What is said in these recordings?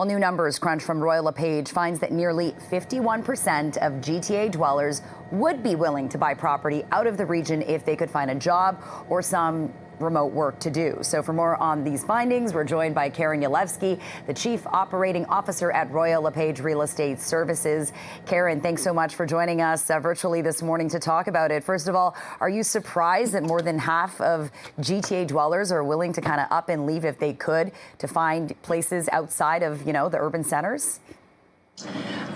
Well, new numbers crunch from Royal LePage finds that nearly 51% of GTA dwellers would be willing to buy property out of the region if they could find a job or some remote work to do. So for more on these findings, we're joined by Karen Yalewski, the Chief Operating Officer at Royal LePage Real Estate Services. Karen, thanks so much for joining us virtually this morning to talk about it. First of all, are you surprised that more than half of GTA dwellers are willing to kind of up and leave if they could to find places outside of, the urban centers?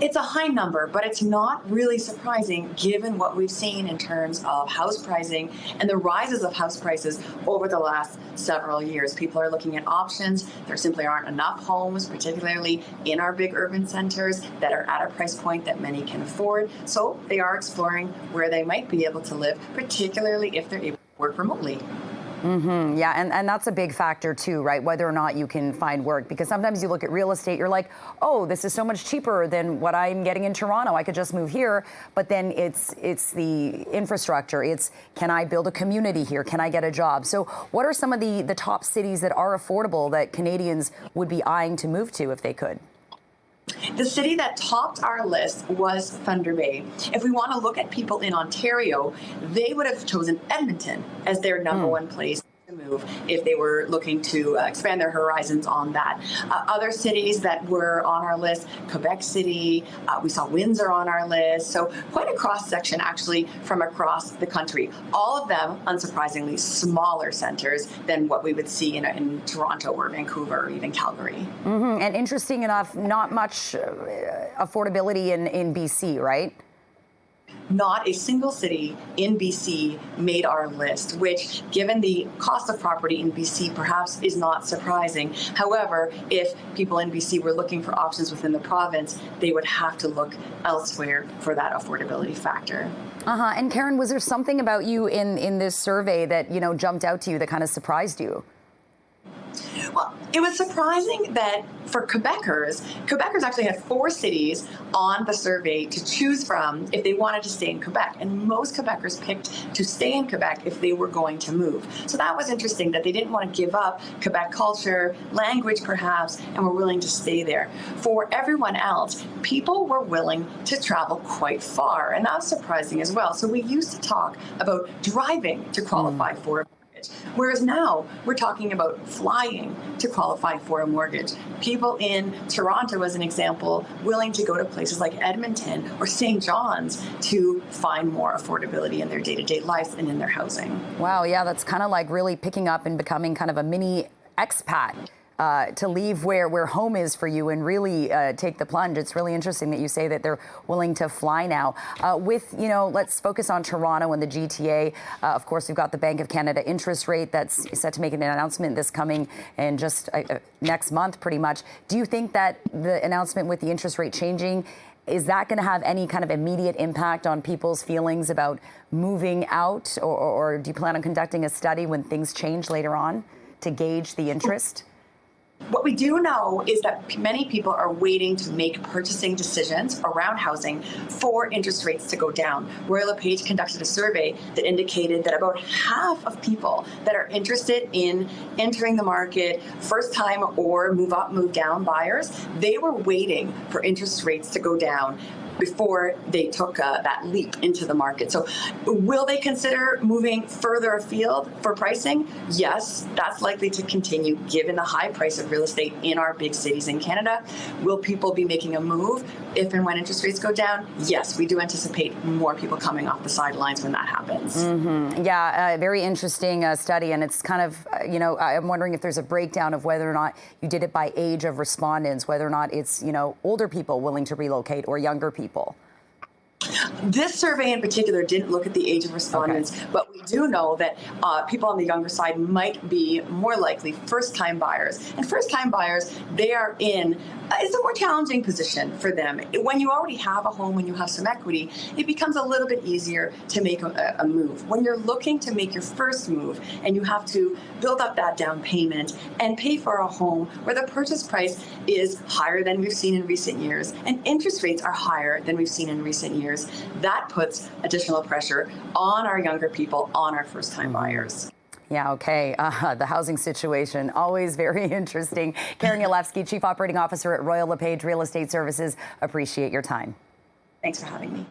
It's a high number, but it's not really surprising given what we've seen in terms of house pricing and the rises of house prices over the last several years. People are looking at options. There simply aren't enough homes, particularly in our big urban centers, that are at a price point that many can afford. So they are exploring where they might be able to live, particularly if they're able to work remotely. Yeah, and that's a big factor too, right? Whether or not you can find work, because sometimes you look at real estate, you're like, oh, this is so much cheaper than what I'm getting in Toronto. I could just move here. But then it's the infrastructure. It's, can I build a community here? Can I get a job? So what are some of the top cities that are affordable that Canadians would be eyeing to move to if they could? The city that topped our list was Thunder Bay. If we want to look at people in Ontario, they would have chosen Edmonton as their number one place to move if they were looking to expand their horizons on that. Other cities that were on our list, Quebec City, we saw Windsor on our list, so quite a cross section actually from across the country. All of them, unsurprisingly, smaller centers than what we would see in Toronto or Vancouver or even Calgary. And interesting enough, not much affordability in BC, right? Not a single city in BC made our list, which, given the cost of property in BC, perhaps is not surprising. However, if people in BC were looking for options within the province, they would have to look elsewhere for that affordability factor. And Karen, was there something about you in this survey that, jumped out to you that kind of surprised you? Well, it was surprising that for Quebecers actually had 4 cities on the survey to choose from if they wanted to stay in Quebec. And most Quebecers picked to stay in Quebec if they were going to move. So that was interesting that they didn't want to give up Quebec culture, language perhaps, and were willing to stay there. For everyone else, people were willing to travel quite far. And that was surprising as well. So we used to talk about driving to qualify for a mortgage, whereas now we're talking about flying to qualify for a mortgage. People in Toronto, as an example, willing to go to places like Edmonton or St. John's to find more affordability in their day-to-day life and in their housing. Wow, yeah, that's kind of like really picking up and becoming kind of a mini expat. To leave where home is for you and really take the plunge. It's really interesting that you say that they're willing to fly now. Let's focus on Toronto and the GTA. Of course, we've got the Bank of Canada interest rate that's set to make an announcement this coming in just next month, pretty much. Do you think that the announcement with the interest rate changing, is that going to have any kind of immediate impact on people's feelings about moving out? Or do you plan on conducting a study when things change later on to gauge the interest? What we do know is that many people are waiting to make purchasing decisions around housing for interest rates to go down. Royal LePage conducted a survey that indicated that about half of people that are interested in entering the market, first time or move up, move down buyers, they were waiting for interest rates to go down before they took that leap into the market. So will they consider moving further afield for pricing? Yes, that's likely to continue given the high price of real estate in our big cities in Canada. Will people be making a move if and when interest rates go down? Yes, we do anticipate more people coming off the sidelines when that happens. Yeah, very interesting study. And it's kind of, I'm wondering if there's a breakdown of whether or not you did it by age of respondents, whether or not it's, older people willing to relocate or younger people. This survey in particular didn't look at the age of respondents, but we do know that people on the younger side might be more likely first-time buyers. And first-time buyers, they are in it's a more challenging position for them. When you already have a home, when you have some equity, it becomes a little bit easier to make a move. When you're looking to make your first move and you have to build up that down payment and pay for a home where the purchase price is higher than we've seen in recent years and interest rates are higher than we've seen in recent years, that puts additional pressure on our younger people, on our first-time buyers. Yeah, okay. The housing situation, always very interesting. Karen Yalewski, Chief Operating Officer at Royal LePage Real Estate Services. Appreciate your time. Thanks for having me.